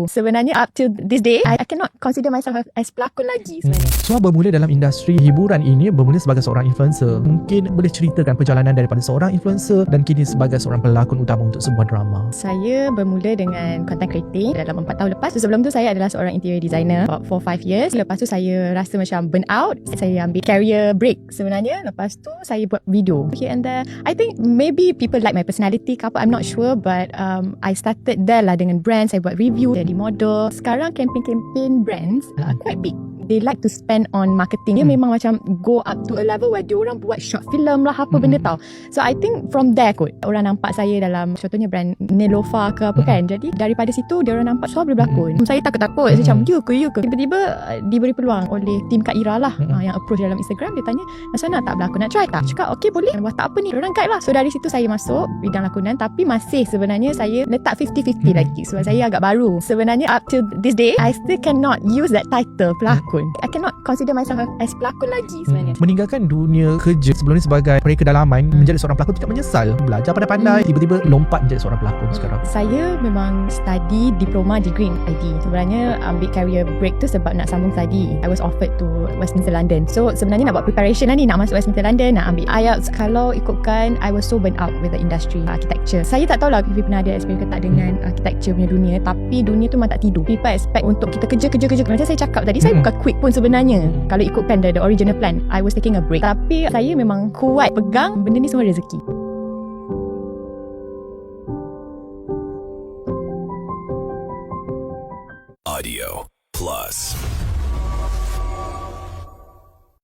Sebenarnya up till this day, I cannot consider myself as pelakon lagi sebenarnya. So bermula dalam industri hiburan ini, bermula sebagai seorang influencer. Mungkin boleh ceritakan perjalanan daripada seorang influencer dan kini sebagai seorang pelakon utama untuk sebuah drama. Saya bermula dengan content creating dalam 4 tahun lepas. So, sebelum tu saya adalah seorang interior designer about 4-5 years. Lepas tu saya rasa macam burn out. Saya ambil career break sebenarnya. Lepas tu saya buat video. Here and there. I think maybe people like my personality ke apa, I'm not sure, but I started there lah dengan brands. Saya buat review, jadi model. Sekarang campaign brands quite big. They like to spend on marketing. Dia memang macam go up to a level where diorang buat short film lah, apa benda tau. So I think from there kot, orang nampak saya dalam contohnya brand Nelofa ke apa kan. Jadi daripada situ diorang nampak so boleh berlakon. Saya takut-takut. Saya macam you ke. Tiba-tiba diberi peluang oleh tim Kak Ira lah, yang approach dalam Instagram. Dia tanya, Nasa nak tak berlakon, nak try tak? Cakap okay boleh. Watak apa ni? Diorang guide lah. So dari situ saya masuk bidang lakonan. Tapi masih sebenarnya saya letak 50-50 lagi. Sebab saya agak baru. Sebenarnya up till this day, I still cannot use that title pelakon. I cannot consider myself as pelakon lagi sebenarnya. Meninggalkan dunia kerja sebelum ni sebagai pereka dalaman, menjadi seorang pelakon tidak menyesal. Belajar pandai-pandai, tiba-tiba lompat menjadi seorang pelakon sekarang. Saya memang study diploma degree in IT. Sebenarnya ambil career break tu sebab nak sambung study. I was offered to Westminster London. So sebenarnya nak buat preparation lah ni, nak masuk Westminster London, nak ambil IELTS. Kalau ikutkan, I was so burnt out with the industry architecture. Saya tak tahulah Fifi pernah ada experience ke tak dengan architecture punya dunia. Tapi dunia tu memang tak tidur. People expect untuk kita kerja. Macam saya cakap tadi, saya bukan quit pun sebenarnya. Kalau ikutkan the original plan, I was taking a break. Tapi saya memang kuat pegang benda ni semua rezeki.